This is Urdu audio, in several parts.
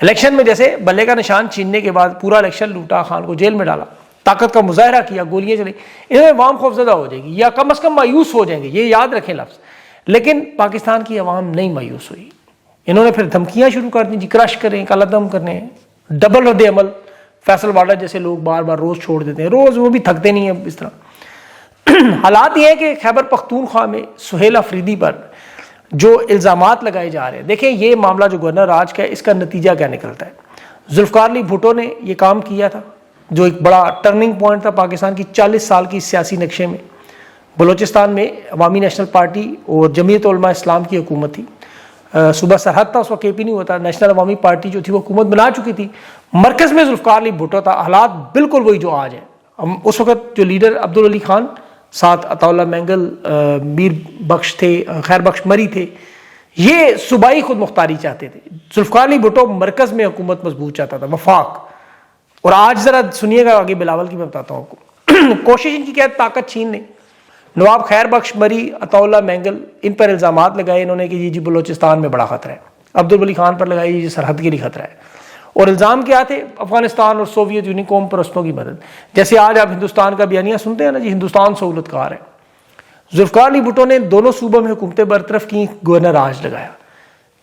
الیکشن میں جیسے بلے کا نشان چھیننے کے بعد پورا الیکشن لوٹا، خان کو جیل میں ڈالا، طاقت کا مظاہرہ کیا، گولیاں چلی، انہوں نے عوام خوفزدہ ہو جائے گی یا کم از کم مایوس ہو جائیں گے، یہ یاد رکھیں لفظ. لیکن پاکستان کی عوام نہیں مایوس ہوئی. انہوں نے پھر دھمکیاں شروع کر دیں، جی کرش کریں، کالا دم کرنے، ڈبل رد عمل. فیصل واڈا جیسے لوگ بار بار روز چھوڑ دیتے ہیں، روز وہ بھی تھکتے نہیں ہیں اس طرح. حالات یہ ہیں کہ خیبر پختونخوا میں سہیل افریدی پر جو الزامات لگائے جا رہے ہیں، دیکھیں یہ معاملہ جو گورنر راج کا ہے، اس کا نتیجہ کیا نکلتا ہے. ذوالفقار علی بھٹو نے یہ کام کیا تھا جو ایک بڑا ٹرننگ پوائنٹ تھا پاکستان کی 40 سال کی سیاسی نقشے میں. بلوچستان میں عوامی نیشنل پارٹی اور جمعیت علماء اسلام کی حکومت تھی. صوبہ سرحد تھا، اس وقت KP نہیں ہوتا، نیشنل عوامی پارٹی جو تھی وہ حکومت بنا چکی تھی. مرکز میں ذوالفقار علی بھٹو تھا. حالات بالکل وہی جو آج ہے. اس وقت جو لیڈر عبدالعلی خان، ساتھ عطا اللہ مینگل، میر بخش تھے، خیر بخش مری تھے، یہ صوبائی خود مختاری چاہتے تھے. ذوالفقار علی بھٹو مرکز میں حکومت مضبوط چاہتا تھا، وفاق. اور آج ذرا سنیے گا آگے بلاول کی میں بتاتا ہوں آپ کو. کوشش ان کی کیا ہے، طاقت چھین لیں. نواب خیر بخش مری، عطا اللہ مینگل، ان پر الزامات لگائے انہوں نے کہ جی بلوچستان میں بڑا خطرہ ہے. عبدالولی خان پر لگائی جی سرحد کے لیے خطرہ ہے. اور الزام کیا تھے، افغانستان اور سوویت یونین قوم پرستوں کی مدد. جیسے آج آپ ہندوستان کا بیانیہ سنتے ہیں نا جی، ہندوستان سہولت کار ہے. ذوالفقار علی بھٹو نے دونوں صوبوں میں حکومتیں برطرف کی، گورنر راج لگایا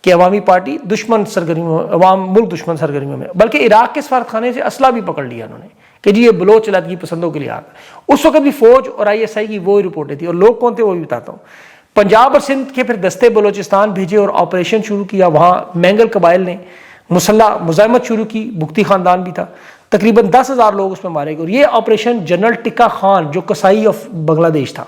کہ عوامی پارٹی دشمن سرگرمیوں، عوام ملک دشمن سرگرمیوں میں. بلکہ عراق کے سفارت خانے سے اسلحہ بھی پکڑ لیا انہوں نے کہ جی یہ بلوچ علیحدگی پسندوں کے لیے آتا ہے. اس وقت بھی فوج اور ISI کی وہی رپورٹیں تھیں. اور لوگ کون تھے وہ بھی بتاتا ہوں. پنجاب اور سندھ کے پھر دستے بلوچستان بھیجے اور آپریشن شروع کیا. وہاں مینگل قبائل نے مسلح مزاحمت شروع کی، بگٹی خاندان بھی تھا. تقریباً 10,000 لوگ اس میں مارے گئے. اور یہ آپریشن جنرل ٹکا خان جو قصائی آف بنگلہ دیش تھا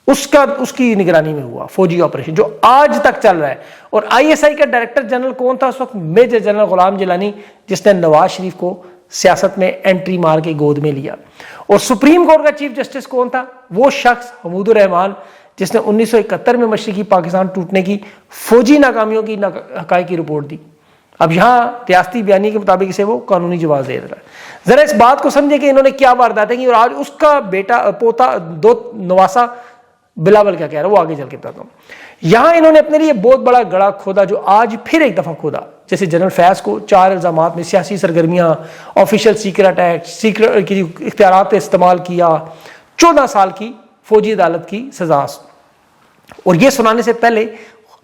اس کی نگرانی میں ہوا، فوجی آپریشن جو آج تک چل رہا ہے. اور ISI کا ڈائریکٹر جنرل کون تھا اس وقت؟ میجر جنرل غلام جیلانی، جس نے نواز شریف کو سیاست میں انٹری مار کے گود میں لیا. اور سپریم کورٹ کا چیف جسٹس کون تھا؟ وہ شخص حمود الرحمان، جس نے 1971 میں مشرقی پاکستان ٹوٹنے کی فوجی ناکامیوں کی حقائق کی رپورٹ دی. اب یہاں ریاستی بیانی کے مطابق اسے وہ قانونی جواز دے رہا ہے. ذرا اس بات کو سمجھیں کہ انہوں نے کیا وارداتیں کی اور آج اس کا بیٹا پوتا دو نواسا بلاول کیا کہہ رہا ہے وہ آگے چل کے بتاتا ہوں. یہاں انہوں نے اپنے لیے بہت بڑا گڑھا کھودا جو آج پھر ایک دفعہ کھودا. جیسے جنرل فیض کو 4 الزامات میں سیاسی سرگرمیاں، آفیشل سیکرٹ ایکٹ، سیکرٹ کی اختیارات استعمال کیا، 14 سال کی فوجی عدالت کی سزا. اور یہ سنانے سے پہلے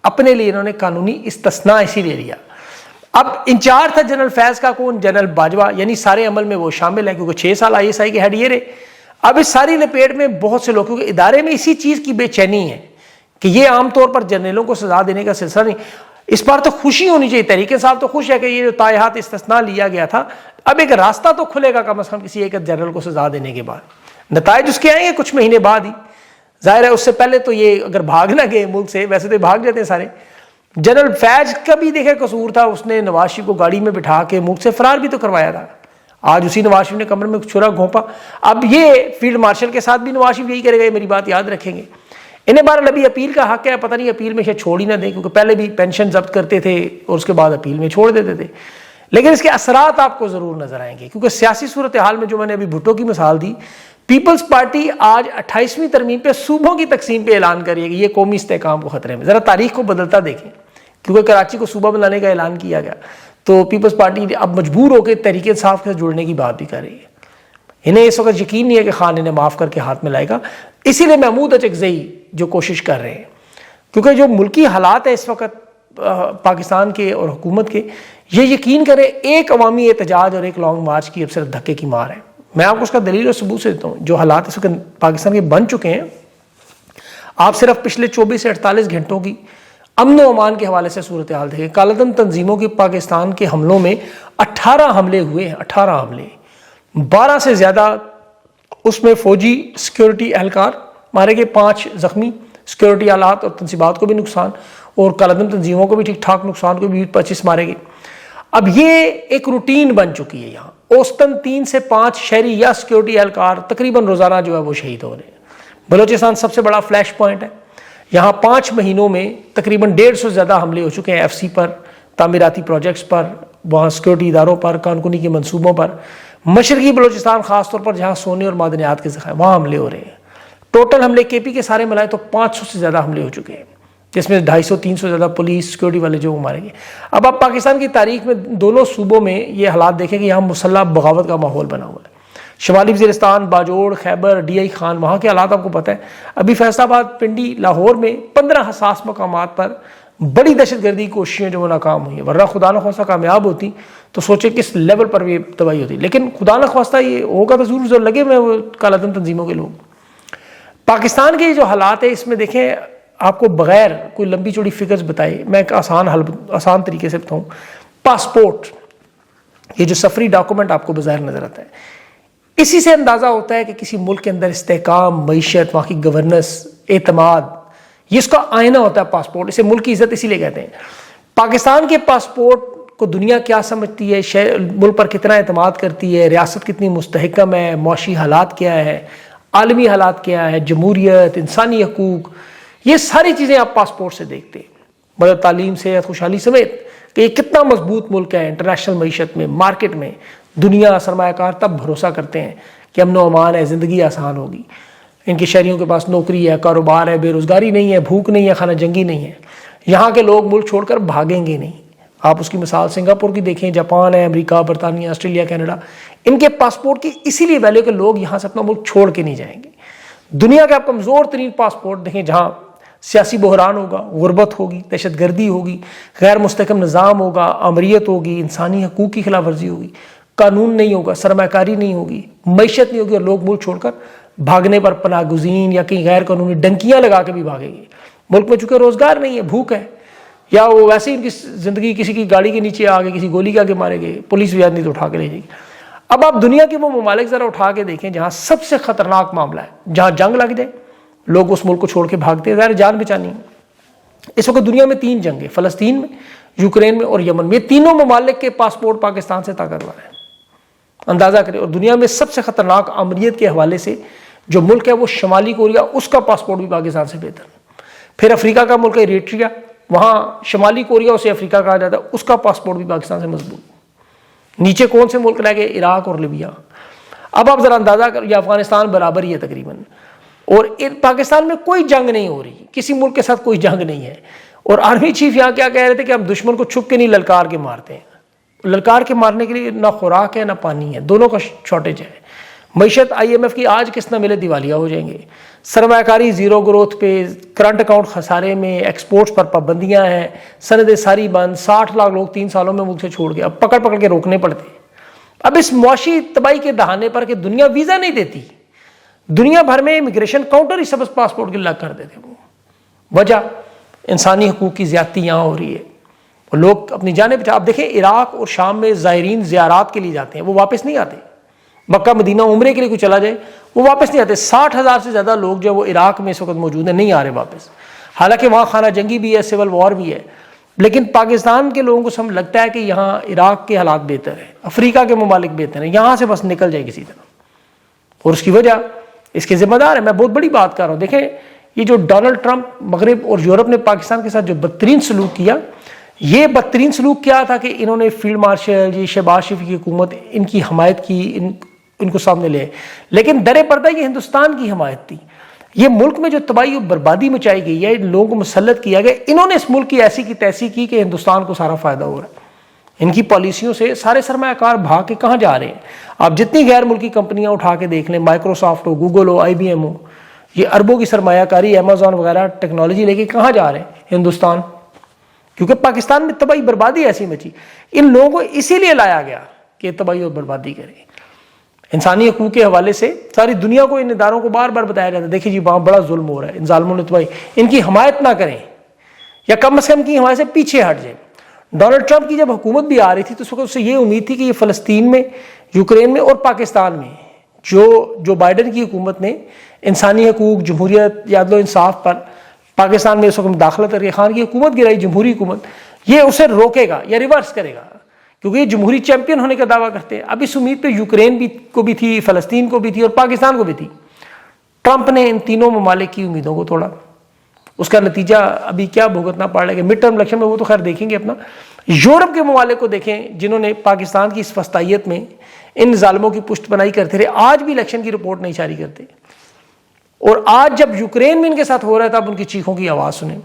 اپنے لیے انہوں نے قانونی استثناء اسی لے لیا. اب انچارج تھا جنرل فیض کا کون؟ جنرل باجوہ. یعنی سارے عمل میں وہ شامل ہے کیونکہ 6 سال ISI کے ہیڈ یہ رہے. اب اس ساری لپیٹ میں بہت سے لوگ، کیونکہ ادارے میں اسی چیز کی بے چینی ہے کہ یہ عام طور پر جنرلوں کو سزا دینے کا سلسلہ نہیں. اس بار تو خوشی ہونی چاہیے، تحریک انصاف تو خوش ہے کہ یہ جو تائحات استثناء لیا گیا تھا اب ایک راستہ تو کھلے گا کم از کم کسی ایک جنرل کو سزا دینے کے بعد. نتائج اس کے آئیں گے کچھ مہینے بعد ہی، ظاہر ہے اس سے پہلے تو یہ اگر بھاگ نہ گئے ملک سے، ویسے تو بھاگ جاتے ہیں سارے. جنرل فیض کا بھی دیکھے قصور تھا، اس نے نواز شریف کو گاڑی میں بٹھا کے ملک سے فرار بھی تو کروایا تھا. آج اسی نواز شریف نے کمرے میں چھرا گھونپا. اب یہ فیلڈ مارشل کے ساتھ بھی نواز شریف یہی کرے گا، میری بات یاد رکھیں گے. انہیں بہرحال ابھی اپیل کا حق ہے، پتہ نہیں اپیل میں شاید چھوڑ ہی نہ دیں کیونکہ پہلے بھی پینشن ضبط کرتے تھے اور اس کے بعد اپیل میں چھوڑ دیتے تھے. لیکن اس کے اثرات آپ کو ضرور نظر آئیں گے کیونکہ سیاسی صورتحال میں جو میں نے ابھی بھٹو کی مثال دی، پیپلز پارٹی آج 28ویں ترمیم پہ صوبوں کی تقسیم پہ اعلان کر رہی ہے کہ یہ قومی استحکام کو خطرے میں. ذرا تاریخ کو بدلتا دیکھیں کیونکہ کراچی کو صوبہ بنانے کا اعلان کیا گیا تو پیپلز پارٹی اب مجبور ہو کے تحریک انصاف کے جڑنے کی بات بھی کر رہی ہے. انہیں اس وقت یقین نہیں ہے کہ خان انہیں معاف کر کے ہاتھ میں لائے گا. اسی لیے محمود اچکزئی جو کوشش کر رہے ہیں کیونکہ جو ملکی حالات ہے اس وقت پاکستان کے اور حکومت کے، یہ یقین کریں ایک عوامی احتجاج اور ایک لانگ مارچ کی اب صرف دھکے کی مار ہے. میں آپ کو اس کا دلیل اور ثبوت سے دیتا ہوں. جو حالات اس وقت پاکستان کے بن چکے ہیں، آپ صرف پچھلے 24 سے 48 گھنٹوں کی امن و امان کے حوالے سے صورتحال دیکھیں. کالعدم تنظیموں کی پاکستان کے حملوں میں 18 حملے ہوئے ہیں، 18 حملے، 12 سے زیادہ اس میں فوجی سیکیورٹی اہلکار مارے گئے، 5 زخمی، سیکیورٹی آلات اور تنصیبات کو بھی نقصان اور کالعدم تنظیموں کو بھی ٹھیک ٹھاک نقصان، کو بھی 25 مارے گئے. اب یہ ایک روٹین بن چکی ہے. یہاں اوسطاً 3 سے 5 شہری یا سیکیورٹی اہلکار تقریباً روزانہ جو ہے وہ شہید ہو رہے ہیں. بلوچستان سب سے بڑا فلیش پوائنٹ ہے. یہاں 5 مہینوں میں تقریباً 150 سے زیادہ حملے ہو چکے ہیں، FC پر، تعمیراتی پروجیکٹس پر، وہاں سیکیورٹی اداروں پر، کانکنی کے منصوبوں پر. مشرقی بلوچستان خاص طور پر جہاں سونے اور معدنیات کے ذخائر وہاں حملے ہو رہے ہیں. ٹوٹل حملے KP کے سارے ملائے تو 500 سے زیادہ حملے ہو چکے ہیں. جس میں 250-300 سے زیادہ پولیس سیکورٹی والے جو مارے گئے. اب آپ پاکستان کی تاریخ میں دونوں صوبوں میں یہ حالات دیکھیں کہ یہاں مسلح بغاوت کا ماحول بنا ہوا ہے. شمالی وزیرستان، باجوڑ، خیبر، ڈی آئی خان، وہاں کے حالات آپ کو پتہ ہے. ابھی فیصل آباد، پنڈی، لاہور میں 15 حساس مقامات پر بڑی دہشت گردی کوششیں جو وہ ناکام ہوئی ہیں، ورنہ خدا نخواستہ کامیاب ہوتی تو سوچے کس لیول پر یہ تباہی ہوتی. لیکن خدا نخواستہ یہ ہوگا تو ضرور لگے میں وہ کالا دن تنظیموں کے لوگ. پاکستان کے جو حالات ہیں اس میں دیکھیں، آپ کو بغیر کوئی لمبی چوڑی فگرز بتائے میں ایک آسان طریقے سے بتاؤں. پاسپورٹ، یہ جو سفری ڈاکومنٹ آپ کو بظاہر نظر آتا ہے، اسی سے اندازہ ہوتا ہے کہ کسی ملک کے اندر استحکام، معیشت، وہاں کی گورننس، اعتماد، یہ اس کا آئینہ ہوتا ہے پاسپورٹ. اسے ملک کی عزت اسی لیے کہتے ہیں. پاکستان کے پاسپورٹ کو دنیا کیا سمجھتی ہے، ملک پر کتنا اعتماد کرتی ہے، ریاست کتنی مستحکم ہے، معاشی حالات کیا ہے، عالمی حالات کیا ہے، جمہوریت، انسانی حقوق، یہ ساری چیزیں آپ پاسپورٹ سے دیکھتے ہیں. مطلب تعلیم، صحت، خوشحالی سمیت کہ یہ کتنا مضبوط ملک ہے انٹرنیشنل معیشت میں، مارکیٹ میں. دنیا سرمایہ کار تب بھروسہ کرتے ہیں کہ امن و امان ہے، زندگی آسان ہوگی. ان کے شہریوں کے پاس نوکری ہے، کاروبار ہے، بے روزگاری نہیں ہے، بھوک نہیں ہے، خانہ جنگی نہیں ہے. یہاں کے لوگ ملک چھوڑ کر بھاگیں گے نہیں. آپ اس کی مثال سنگاپور کی دیکھیں، جاپان ہے، امریکہ، برطانیہ، آسٹریلیا، کینیڈا. ان کے پاسپورٹ کی اسی لیے ویلیو کہ لوگ یہاں سے اپنا ملک چھوڑ کے نہیں جائیں گے. دنیا کے آپ کمزور ترین پاسپورٹ دیکھیں جہاں سیاسی بحران ہوگا، غربت ہوگی، دہشت گردی ہوگی، غیر مستحکم نظام ہوگا، آمریت ہوگی، انسانی حقوق کی خلاف ورزی ہوگی، قانون نہیں ہوگا، سرمایہ کاری نہیں ہوگی، معیشت نہیں ہوگی، اور لوگ ملک چھوڑ کر بھاگنے پر پناہ گزین یا کہیں غیر قانونی ڈنکیاں لگا کے بھی بھاگیں گے. ملک میں چونکہ روزگار نہیں ہے، بھوک ہے، یا وہ ویسے ہی ان کی زندگی کسی کی گاڑی کے نیچے آ گئے، کسی گولی کے آگے مارے گئے، پولیس بھی نہیں تو اٹھا کے لے جائے گی. اب آپ دنیا کے وہ ممالک ذرا اٹھا کے دیکھیں جہاں سب سے خطرناک معاملہ ہے، جہاں جنگ لگ جائے لوگ اس ملک کو چھوڑ کے بھاگتے ہیں، ظاہر جان بچانی ہے. اس وقت دنیا میں 3 جنگیں، فلسطین میں، یوکرین میں اور یمن میں. یہ تینوں ممالک کے پاسپورٹ پاکستان سے طاقتور ہیں، اندازہ کریں. اور دنیا میں سب سے خطرناک آمریت کے حوالے سے جو ملک ہے وہ شمالی کوریا، اس کا پاسپورٹ بھی پاکستان سے بہتر ہے. پھر افریقہ کا ملک ہے ایریٹریا، وہاں شمالی کوریا اسے افریقہ کہا جاتا ہے، اس کا پاسپورٹ بھی پاکستان سے مضبوط. نیچے کون سے ملک رہ گئے؟ عراق اور لیبیا. اب آپ ذرا اندازہ کر، یہ افغانستان برابر ہی ہے تقریباً. اور پاکستان میں کوئی جنگ نہیں ہو رہی، کسی ملک کے ساتھ کوئی جنگ نہیں ہے. اور آرمی چیف یہاں کیا کہہ رہے تھے کہ ہم دشمن کو چھپ کے نہیں، للکار کے مارتے ہیں. للکار کے مارنے کے لیے نہ خوراک ہے نہ پانی ہے، دونوں کا شارٹیج ہے. معیشت IMF کی آج کس نہ ملے دیوالیہ ہو جائیں گے. سرمایہ کاری زیرو گروتھ پہ، کرنٹ اکاؤنٹ خسارے میں، ایکسپورٹس پر پابندیاں ہیں، سندیں ساری بند. 60 لاکھ لوگ 3 سالوں میں ملک سے چھوڑ گئے، اب پکڑ پکڑ کے روکنے پڑتے ہیں. اب اس معاشی تباہی کے دہانے پر کہ دنیا ویزا نہیں دیتی، دنیا بھر میں امیگریشن کاؤنٹر ہی سب پاسپورٹ کے لگ کر دیتے. وہ وجہ انسانی حقوق کی زیادتی یہاں ہو رہی ہے، اور لوگ اپنی جانیں بچا. آپ دیکھیں عراق اور شام میں زائرین زیارات کے لیے جاتے ہیں، وہ واپس نہیں آتے. مکہ مدینہ عمرے کے لیے کوئی چلا جائے وہ واپس نہیں آتے. 60,000 سے زیادہ لوگ جو وہ عراق میں اس وقت موجود ہیں، نہیں آ رہے واپس. حالانکہ وہاں خانہ جنگی بھی ہے، سول وار بھی ہے. لیکن پاکستان کے لوگوں کو لگتا ہے کہ یہاں عراق کے حالات بہتر ہیں، افریقہ کے ممالک بہتر ہیں، یہاں سے بس نکل جائے کسی طرح. اور اس کی وجہ اس کے ذمہ دار ہے. میں بہت بڑی بات کر رہا ہوں. دیکھیں یہ جو ڈونلڈ ٹرمپ، مغرب اور یورپ نے پاکستان کے ساتھ جو بدترین سلوک کیا، یہ بدترین سلوک کیا تھا کہ انہوں نے فیلڈ مارشل جی شہباز شریف کی حکومت، ان کی حمایت کی، ان کو سامنے لے. لیکن در پردہ یہ ہندوستان کی حمایت تھی. یہ ملک میں جو تباہی اور بربادی مچائی گئی ہے، لوگوں کو مسلط کیا گیا، انہوں نے اس ملک کی ایسی کی تیسی کی کہ ہندوستان کو سارا فائدہ ہو رہا ہے. ان کی پالیسیوں سے سارے سرمایہ کار بھاگ کے کہاں جا رہے ہیں؟ آپ جتنی غیر ملکی کمپنیاں اٹھا کے دیکھ لیں، مائکروسافٹ ہو، گوگل ہو، IBM ہو، یہ اربوں کی سرمایہ کاری، امیزون وغیرہ ٹیکنالوجی لے کے کہاں جا رہے ہیں؟ ہندوستان. کیونکہ پاکستان میں تباہی بربادی ایسی مچی. ان لوگوں کو اسی لیے لایا گیا کہ تباہی اور بربادی کریں. انسانی حقوق کے حوالے سے ساری دنیا کو، ان اداروں کو بار بار بتایا جاتا ہے، دیکھیں جی وہاں بڑا ظلم ہو رہا ہے، ان ظالموں نے تباہی، ان کی حمایت نہ کریں، یا کم از کم کی حمایت سے پیچھے ہٹ جائیں. ڈونلڈ ٹرمپ کی جب حکومت بھی آ رہی تھی تو اس وقت اس سے یہ امید تھی کہ یہ فلسطین میں، یوکرین میں اور پاکستان میں جو بائیڈن کی حکومت نے انسانی حقوق، جمہوریت، عدل و انصاف پر پاکستان میں اس وقت مداخلت کر کے خان کی حکومت گرائی، جمہوری حکومت، یہ اسے روکے گا یا ریورس کرے گا، کیونکہ یہ جمہوری چیمپئن ہونے کا دعویٰ کرتے ہیں. اب اس امید پہ یوکرین کو بھی تھی، فلسطین کو بھی تھی اور پاکستان کو بھی تھی. ٹرمپ نے ان تینوں ممالک کی امیدوں کو توڑا. اس کا نتیجہ ابھی کیا بھگتنا پڑ رہا ہے؟ مڈ ٹرم الیکشن میں وہ تو خیر دیکھیں گے اپنا. یورپ کے ممالک کو دیکھیں جنہوں نے پاکستان کی اس وسطائیت میں ان ظالموں کی پشت بنائی کرتے رہے، آج بھی الیکشن کی رپورٹ نہیں جاری کرتے. اور آج جب یوکرین میں ان کے ساتھ ہو رہا ہے تب ان کی چیخوں کی آواز سنیں.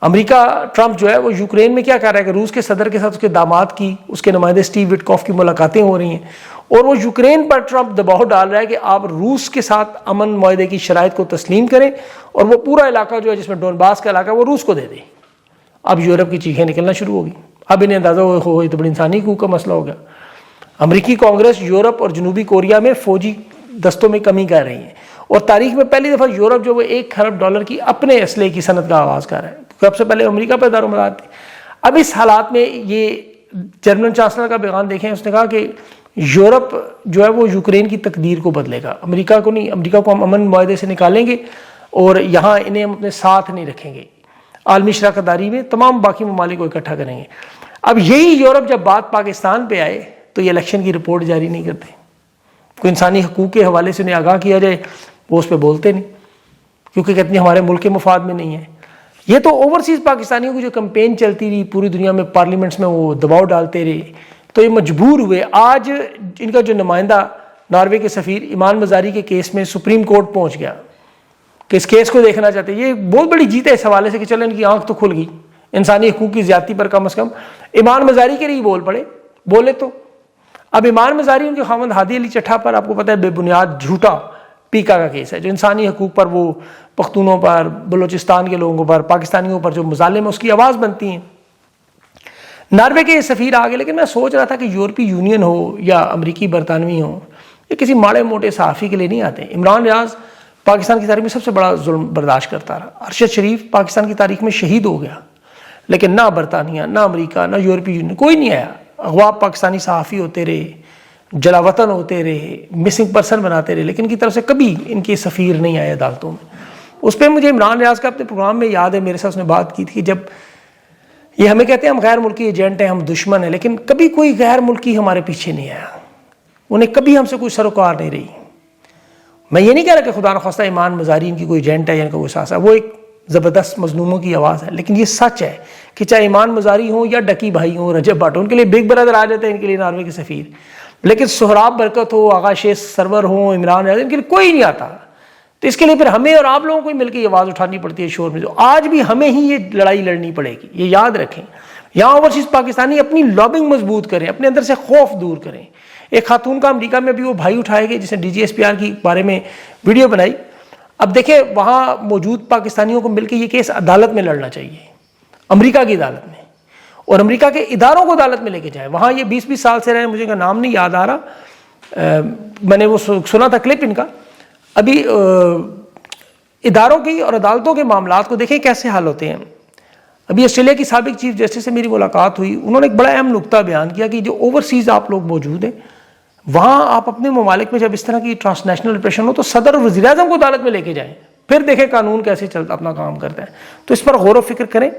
امریکہ ٹرمپ جو ہے وہ یوکرین میں کیا کر رہا ہے کہ روس کے صدر کے ساتھ اس کے داماد کی، اس کے نمائندے اسٹیو وٹکوف کی ملاقاتیں ہو رہی ہیں، اور وہ یوکرین پر ٹرمپ دباؤ ڈال رہا ہے کہ آپ روس کے ساتھ امن معاہدے کی شرائط کو تسلیم کریں اور وہ پورا علاقہ جو ہے جس میں ڈونباس کا علاقہ ہے وہ روس کو دے دیں۔ اب یورپ کی چیخیں نکلنا شروع ہوگی، اب انہیں اندازہ ہو یہ تو بڑی انسانی حقوق کا مسئلہ ہو گیا۔ امریکی کانگریس یورپ اور جنوبی کوریا میں فوجی دستوں میں کمی کر رہی ہے، اور تاریخ میں پہلی دفعہ یورپ جو وہ $1 کھرب کی اپنے اسلحے کی صنعت کا آغاز کر رہا ہے۔ سب سے پہلے امریکہ پہ دار و مدار تھی۔ اب اس حالات میں یہ جرمن چانسلر کا بیان دیکھیں، اس نے کہا کہ یورپ جو ہے وہ یوکرین کی تقدیر کو بدلے گا، امریکہ کو نہیں، امریکہ کو ہم امن معاہدے سے نکالیں گے اور یہاں انہیں ہم اپنے ساتھ نہیں رکھیں گے، عالمی شراکت داری میں تمام باقی ممالک کو اکٹھا کریں گے۔ اب یہی یورپ جب بات پاکستان پہ آئے تو یہ الیکشن کی رپورٹ جاری نہیں کرتے، کوئی انسانی حقوق کے حوالے سے انہیں آگاہ کیا جائے وہ اس پہ بولتے نہیں، کیونکہ کہتے ہیں ہمارے ملک کے مفاد میں نہیں ہے۔ یہ تو اوورسیز پاکستانیوں کی جو کمپین چلتی رہی پوری دنیا میں، پارلیمنٹس میں وہ دباؤ ڈالتے رہے، تو یہ مجبور ہوئے۔ آج ان کا جو نمائندہ ناروے کے سفیر ایمان مزاری کے کیس میں سپریم کورٹ پہنچ گیا کہ اس کیس کو دیکھنا چاہتے ہیں۔ یہ بہت بڑی جیت ہے اس حوالے سے کہ چلیں ان کی آنکھ تو کھل گئی، انسانی حقوق کی زیادتی پر کم از کم ایمان مزاری کے لیے بول پڑے، بولے تو۔ اب ایمان مزاری ان کے خاوند ہادی علی چٹھا پر آپ کو پتہ ہے بے بنیاد جھوٹا پیکا کا کیس ہے، جو انسانی حقوق پر وہ پختونوں پر، بلوچستان کے لوگوں پر، پاکستانیوں پر جو مظالم ہے اس کی آواز بنتی ہیں۔ ناروے کے یہ سفیر آگے، لیکن میں سوچ رہا تھا کہ یورپی یونین ہو یا امریکی برطانوی ہو، یہ کسی ماڑے موٹے صحافی کے لیے نہیں آتے۔ عمران ریاض پاکستان کی تاریخ میں سب سے بڑا ظلم برداشت کرتا رہا، ارشد شریف پاکستان کی تاریخ میں شہید ہو گیا، لیکن نہ برطانیہ، نہ امریکہ، نہ یورپی یونین کوئی نہیں آیا۔ اغوا پاکستانی صحافی ہوتے رہے، جلا وطن ہوتے رہے، مسنگ پرسن بناتے رہے، لیکن ان کی طرف سے کبھی ان کے سفیر نہیں آئے عدالتوں میں۔ اس پہ مجھے عمران ریاض کا اپنے پروگرام میں یاد ہے، میرے ساتھ اس نے بات کی تھی کہ جب یہ ہمیں کہتے ہیں ہم غیر ملکی ایجنٹ ہیں، ہم دشمن ہیں، لیکن کبھی کوئی غیر ملکی ہمارے پیچھے نہیں آیا، انہیں کبھی ہم سے کوئی سروکار نہیں رہی۔ میں یہ نہیں کہہ رہا کہ خدا نخواستہ ایمان مزاری ان کی کوئی ایجنٹ ہے یا ان کا کوئی ساس ہے، وہ ایک زبردست مظلوموں کی آواز ہے، لیکن یہ سچ ہے کہ چاہے ایمان مزاری ہوں یا ڈکی بھائی ہوں، رجب بھٹ، ان کے لیے بگ برادر آ جاتے ہیں، ان کے لیے ناروے کے سفیر، لیکن سہراب برکت ہو، آغا شیخ سرور ہوں، عمران ریاض، ان کے لیے کوئی نہیں آتا۔ تو اس کے لیے پھر ہمیں اور آپ لوگوں کو مل کے یہ آواز اٹھانی پڑتی ہے شور میں، جو آج بھی ہمیں ہی یہ لڑائی لڑنی پڑے گی، یہ یاد رکھیں۔ یہاں اوورسیز پاکستانی اپنی لابنگ مضبوط کریں، اپنے اندر سے خوف دور کریں۔ ایک خاتون کا امریکہ میں بھی وہ بھائی اٹھائے گئے جس نے DGSPR کی بارے میں ویڈیو بنائی۔ اب دیکھیں وہاں موجود پاکستانیوں کو مل کے یہ کیس عدالت میں لڑنا چاہیے، امریکہ کی عدالت میں، اور امریکہ کے اداروں کو عدالت میں لے کے جائیں۔ وہاں یہ 20 سال سے رہے، مجھے ان کا نام نہیں یاد آ رہا، میں نے وہ سنا تھا کلپ ان کا۔ ابھی اداروں کی اور عدالتوں کے معاملات کو دیکھیں کیسے حل ہوتے ہیں۔ ابھی آسٹریلیا کی سابق چیف جسٹس سے میری ملاقات ہوئی، انہوں نے ایک بڑا اہم نقطہ بیان کیا کہ جو اوورسیز آپ لوگ موجود ہیں وہاں آپ اپنے ممالک میں جب اس طرح کی ٹرانس نیشنل ریپریشن ہو تو صدر اور وزیر اعظم کو عدالت میں لے کے جائیں، پھر دیکھیں قانون کیسے چلتا اپنا کام کرتا ہے۔ تو اس پر غور و فکر کریں۔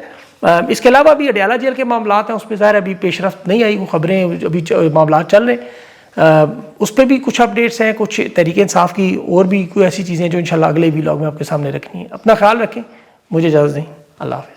اس کے علاوہ بھی اڈیالہ جیل کے معاملات ہیں، اس پہ ظاہر ابھی پیش رفت نہیں آئی، وہ خبریں ابھی معاملات چل رہے ہیں، اس پہ بھی کچھ اپڈیٹس ہیں، کچھ تحریک انصاف کی اور بھی کوئی ایسی چیزیں جو انشاءاللہ اگلے ویلاگ میں آپ کے سامنے رکھنی ہے۔ اپنا خیال رکھیں، مجھے اجازت دیں، اللہ حافظ۔